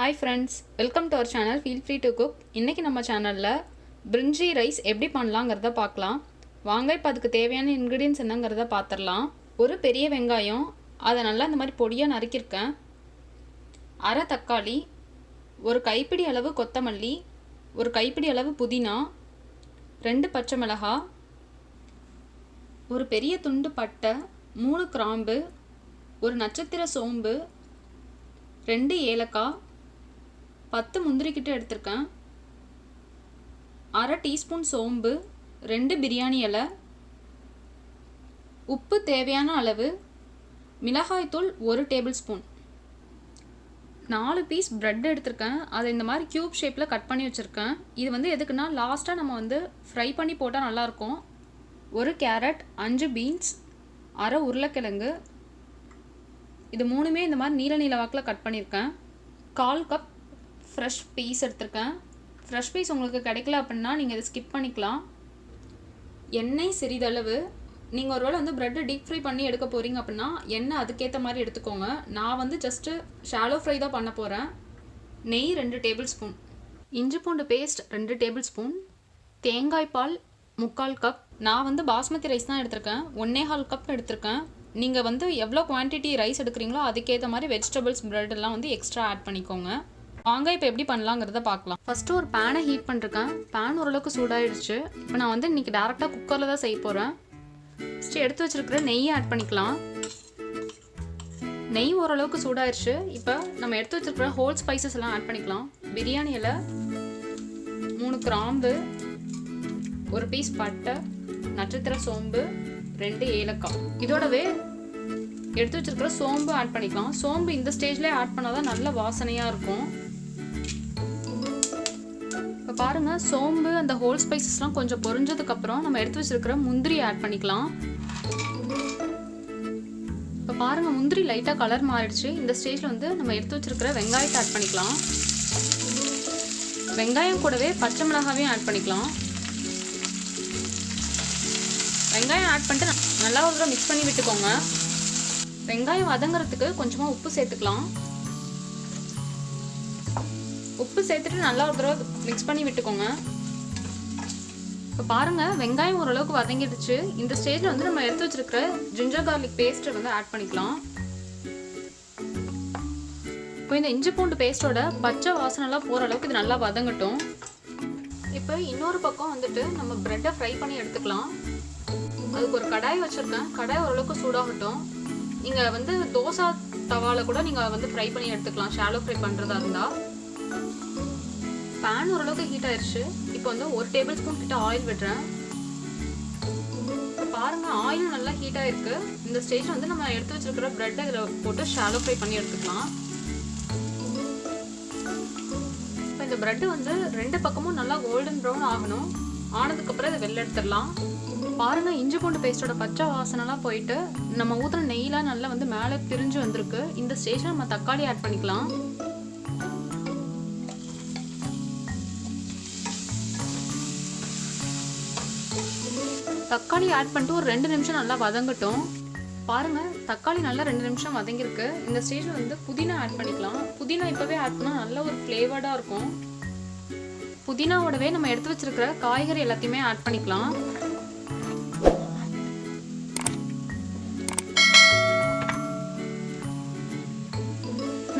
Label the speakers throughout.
Speaker 1: Hi friends, welcome to our channel feel free to cook. இன்றைக்கி நம்ம சேனலில் பிரிஞ்சி ரைஸ் எப்படி பண்ணலாங்கிறத பார்க்கலாம். வாங்க இப்போ அதுக்கு தேவையான இன்க்ரீடியன்ஸ் என்னங்கிறத பார்த்துடலாம். ஒரு பெரிய வெங்காயம், அதை நல்லா இந்த மாதிரி பொடியாக நறுக்கியிருக்கேன். அரை தக்காளி, ஒரு கைப்பிடி அளவு கொத்தமல்லி, ஒரு கைப்பிடி அளவு புதினா, 2 பச்சை மிளகாய், ஒரு பெரிய துண்டு பட்டை, 3 கிராம்பு, ஒரு நட்சத்திர சோம்பு, 2 ஏலக்காய், 10 முந்திரிக்கிட்டு எடுத்திருக்கேன், அரை டீஸ்பூன் சோம்பு, 2 பிரியாணி இலை, உப்பு தேவையான அளவு, மிளகாய்த்தூள் 1 டேபிள் ஸ்பூன், 4 பீஸ் ப்ரெட் எடுத்திருக்கேன். அதை இந்த மாதிரி க்யூப் ஷேப்பில் கட் பண்ணி வச்சுருக்கேன். இது வந்து எதுக்குன்னா லாஸ்ட்டாக நம்ம ஃப்ரை பண்ணி போட்டால் நல்லாயிருக்கும். 1 கேரட், 5 பீன்ஸ், அரை உருளைக்கிழங்கு, இது 3மே இந்த மாதிரி நீல நீல வாக்கில் கட் பண்ணியிருக்கேன். 1/4 கப் ஃப்ரெஷ் பீஸ் எடுத்திருக்கேன். ஃப்ரெஷ் பீஸ் உங்களுக்கு கிடைக்கல அப்படின்னா நீங்கள் இதை ஸ்கிப் பண்ணிக்கலாம். எண்ணெய் சிறிதளவு. நீங்கள் ஒருவேளை ப்ரெட்டை டீப் ஃப்ரை பண்ணி எடுக்க போகிறீங்க அப்படின்னா எண்ணெய் அதுக்கேற்ற மாதிரி எடுத்துக்கோங்க. நான் ஜஸ்ட்டு ஷாலோ ஃப்ரை தான் பண்ண போகிறேன். நெய் 2 டேபிள் ஸ்பூன், இஞ்சி பூண்டு பேஸ்ட் 2 டேபிள் ஸ்பூன், தேங்காய் பால் 3/4 கப். நான் பாஸ்மதி ரைஸ் தான் எடுத்திருக்கேன். 1.25 கப் எடுத்திருக்கேன். நீங்கள் எவ்வளோ குவான்டிட்டி ரைஸ் எடுக்கிறீங்களோ அதுக்கேற்ற மாதிரி வெஜிடபிள்ஸ் ப்ரெட் எல்லாம் எக்ஸ்ட்ரா ஆட் பண்ணிக்கோங்க. வாங்க இப்போ எப்படி பண்ணலாங்கிறத பார்க்கலாம். ஃபஸ்ட்டு ஒரு பேனை ஹீட் பண்ணிருக்கேன். பேன் ஓரளவுக்கு சூடாயிடுச்சு. இப்போ நான் இன்றைக்கி டேரெக்டாக குக்கரில் தான் செய்ய போகிறேன். ஃபஸ்ட்டு எடுத்து வச்சுருக்கிற நெய்யை ஆட் பண்ணிக்கலாம். நெய் ஓரளவுக்கு சூடாயிடுச்சு. இப்போ நம்ம எடுத்து வச்சுருக்கிற ஹோல் ஸ்பைசஸ் எல்லாம் ஆட் பண்ணிக்கலாம். பிரியாணி இலை, 3 கிராம்பு, 1 பீஸ் பட்டை, நட்சத்திர சோம்பு, 2 ஏலக்காய். இதோடவே எடுத்து வச்சுருக்கிற சோம்பு ஆட் பண்ணிக்கலாம். சோம்பு இந்த ஸ்டேஜ்லேயே ஆட் பண்ணால் தான் நல்ல வாசனையாக இருக்கும். இப்போ பாருங்கள், சோம்பு அந்த ஹோல் ஸ்பைசஸ்லாம் கொஞ்சம் பொரிஞ்சதுக்கப்புறம் நம்ம எடுத்து வச்சுருக்கிற முந்திரி ஆட் பண்ணிக்கலாம். இப்போ பாருங்கள், முந்திரி லைட்டாக கலர் மாறிடுச்சு. இந்த ஸ்டேஜில் நம்ம எடுத்து வச்சுருக்கிற வெங்காயத்தை ஆட் பண்ணிக்கலாம். வெங்காயம் கூடவே பச்சை மிளகாவையும் ஆட் பண்ணிக்கலாம். வெங்காயம் ஆட் பண்ணிட்டு நல்லா ஒரு தடவை மிக்ஸ் பண்ணி விட்டுக்கோங்க. வெங்காயம் வதங்கிறதுக்கு கொஞ்சமாக உப்பு சேர்த்துக்கலாம். உப்பு சேர்த்துட்டு நல்லா ஒரு தடவை மிக்ஸ் பண்ணி விட்டுக்கோங்க. இப்போ பாருங்கள், வெங்காயம் ஓரளவுக்கு வதங்கிடுச்சு. இந்த ஸ்டேஜில் நம்ம எடுத்து வச்சுருக்கிற ஜிஞ்சர் கார்லிக் பேஸ்ட்டை ஆட் பண்ணிக்கலாம். இப்போ இந்த இஞ்சி பூண்டு பேஸ்ட்டோட பச்சை வாசனைலாம் போகிற அளவுக்கு இது நல்லா வதங்கட்டும். இப்போ இன்னொரு பக்கம் நம்ம ப்ரெட்டை ஃப்ரை பண்ணி எடுத்துக்கலாம். அதுக்கு ஒரு கடாய் வச்சுருக்கேன். கடாய் ஓரளவுக்கு சூடாகட்டும். நீங்கள் தோசை தவாவில் கூட நீங்கள் ஃப்ரை பண்ணி எடுத்துக்கலாம், ஷாலோ ஃப்ரை பண்ணுறதா இருந்தால். பேன் ஓரளவுக்கு ஹீட் ஆயிடுச்சு. இப்போ 1 டேபிள் ஸ்பூன் கிட்ட ஆயில் விடுறேன். இப்போ பாருங்கள், ஆயில் நல்லா ஹீட் ஆகிருக்கு. இந்த ஸ்டேஜில் நம்ம எடுத்து வச்சுருக்கிற ப்ரெட்டை இதில் போட்டு ஷாலோ ஃப்ரை பண்ணி எடுத்துக்கலாம். இப்போ இந்த ப்ரெட்டு 2 பக்கமும் நல்லா கோல்டன் ப்ரௌன் ஆகணும். ஆனதுக்கப்புறம் இதை வெளில எடுத்துடலாம். பாருங்கள், இஞ்சி பூண்டு பேஸ்ட்டோட பச்சை வாசனைலாம் போயிட்டு நம்ம ஊற்றின நெய்லாம் நல்லா மேலே பிரிஞ்சு வந்திருக்கு. இந்த ஸ்டேஜில் நம்ம தக்காளி ஆட் பண்ணிக்கலாம். தக்காளி ஆட் பண்ணிட்டு ஒரு 2 நிமிஷம் நல்லா வதங்கட்டும். பாருங்கள், தக்காளி நல்லா 2 நிமிஷம் வதங்கியிருக்கு. இந்த ஸ்டேஜில் புதினா ஆட் பண்ணிக்கலாம். புதினா இப்போவே ஆட் பண்ணால் நல்ல ஒரு ஃப்ளேவர்டாக இருக்கும். புதினாவோடவே நம்ம எடுத்து வச்சிருக்கிற காய்கறி எல்லாத்தையுமே ஆட் பண்ணிக்கலாம்.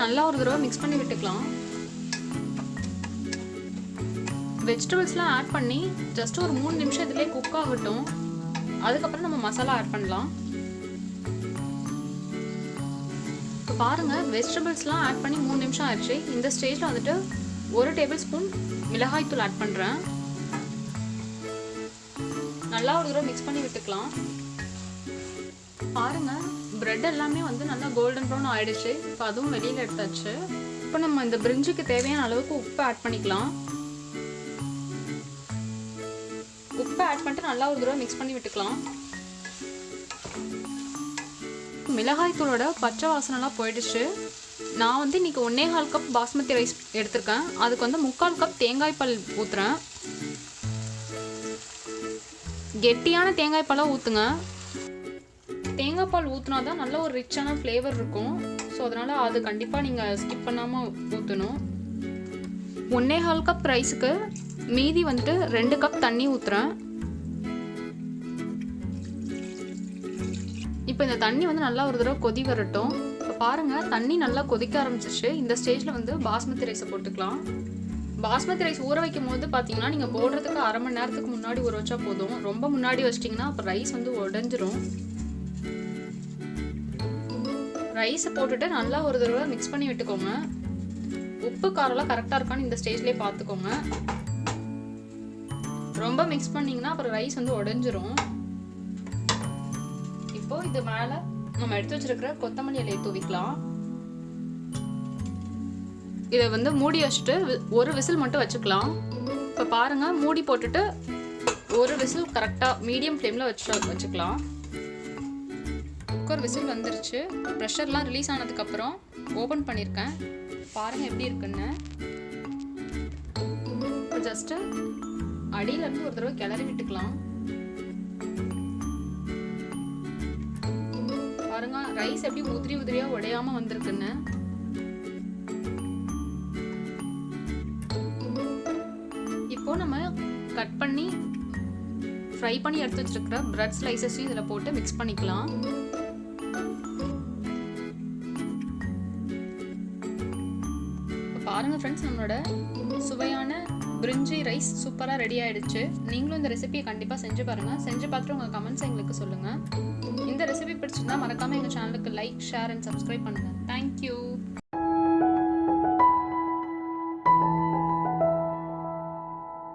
Speaker 1: நல்லா ஒரு தடவை மிக்ஸ் பண்ணி விட்டுக்கலாம். வெஜிடபிள்ஸ்லாம் ஆட் பண்ணி ஜஸ்ட் ஒரு 3 நிமிஷம் இதிலே குக் ஆகட்டும். அதுக்கப்புறம் நம்ம மசாலா ஆட் பண்ணலாம். இப்போ பாருங்கள், வெஜிடபிள்ஸ்லாம் ஆட் பண்ணி 3 நிமிஷம் ஆயிடுச்சு. இந்த ஸ்டேஜில் 1 டேபிள் ஸ்பூன் மிளகாய்த்தூள் ஆட் பண்ணுறேன். நல்லா ஒரு தடவை மிக்ஸ் பண்ணி விட்டுக்கலாம். பாருங்கள், ப்ரெட் எல்லாமே நல்லா கோல்டன் ப்ரௌன் ஆகிடுச்சு. இப்போ அதுவும் வெளியில் எடுத்தாச்சு. இப்போ நம்ம இந்த பிரிஞ்சிக்கு தேவையான அளவுக்கு உப்பு ஆட் பண்ணிக்கலாம். உப்பு ஆட் பண்ணிட்டு நல்லா ஒரு தடவை மிக்ஸ் பண்ணி விட்டுக்கலாம். மிளகாய் தூளோட பச்சை வாசனைலாம் போயிடுச்சு. நான் இன்றைக்கி 1.25 கப் பாஸ்மதி ரைஸ் எடுத்திருக்கேன். அதுக்கு 3/4 கப் தேங்காய் பால் ஊற்றுறேன். கெட்டியான தேங்காய் பாலாக ஊற்றுங்க. தேங்காய் பால் ஊற்றினா தான் நல்ல ஒரு ரிச்சான ஃப்ளேவர் இருக்கும். ஸோ அதனால் அது கண்டிப்பாக நீங்கள் ஸ்கிப் பண்ணாமல் ஊற்றணும். 1.25 கப் ரைஸுக்கு மீதி வந்துட்டு 2 கப் தண்ணி ஊற்றுறேன். இப்போ இந்த தண்ணி வந்து நல்லா ஒரு தடவை கொதி வரட்டும். இப்போ பாருங்கள், தண்ணி நல்லா கொதிக்க ஆரம்பிச்சிருச்சு. இந்த ஸ்டேஜில் வந்து பாஸ்மதி ரைஸை போட்டுக்கலாம். பாஸ்மதி ரைஸ் ஊற வைக்கும் போது பார்த்தீங்கன்னா நீங்கள் போடுறதுக்கு 1/2 மணி நேரத்துக்கு முன்னாடி ஊற வச்சா போதும். ரொம்ப முன்னாடி வச்சிட்டிங்கன்னா அப்போ ரைஸ் வந்து உடஞ்சிரும். ரைஸை போட்டுட்டு நல்லா ஒரு தடவை மிக்ஸ் பண்ணி விட்டுக்கோங்க. உப்பு காரம்லாம் கரெக்டாக இருக்கான்னு இந்த ஸ்டேஜ்லேயே பார்த்துக்கோங்க. ரொம்ப மிக்ஸ் பண்ணிங்கன்னா அப்புறம் ரைஸ் வந்து உடஞ்சிரும். இப்போ இது மேலே நம்ம எடுத்து வச்சிருக்கிற கொத்தமல்லி இலையை தூவிக்கலாம். இதை வந்து மூடி வச்சுட்டு ஒரு விசில் மட்டும் வச்சுக்கலாம். இப்போ பாருங்கள், மூடி போட்டுட்டு ஒரு விசில் கரெக்டாக மீடியம் ஃப்ளேமில் வச்சுக்கலாம். குக்கர் விசில் வந்துருச்சு. ப்ரெஷர்லாம் ரிலீஸ் ஆனதுக்கப்புறம் ஓப்பன் பண்ணியிருக்கேன். பாருங்கள் எப்படி இருக்குன்னு. இப்போ ஜஸ்ட்டு அடியிலேருந்து ஒரு தடவை கிளறி விட்டுக்கலாம். பாருங்க, ரைஸ் எப்படி உதிரி உதிரியாக உடையாமல் வந்திருக்குன்னு. இப்போ நம்ம கட் பண்ணி ஃப்ரை பண்ணி எடுத்து வச்சிருக்கிற பிரெட் ஸ்லைசஸையும் இதில் போட்டு மிக்ஸ் பண்ணிக்கலாம். பாருங்கள் ஃப்ரெண்ட்ஸ், நம்மளோட சுவையான பிரிஞ்சி ரைஸ் சூப்பராக ரெடி ஆகிடுச்சு. நீங்களும் இந்த ரெசிபியை கண்டிப்பாக செஞ்சு பாருங்கள். செஞ்சு பார்த்துட்டு உங்கள் கமெண்ட்ஸ் எங்களுக்கு சொல்லுங்கள். இந்த ரெசிபி பிடிச்சிருந்தா மறக்காமல் எங்கள் சேனலுக்கு லைக், ஷேர் அண்ட் சப்ஸ்கிரைப் பண்ணுங்கள். தேங்க்யூ.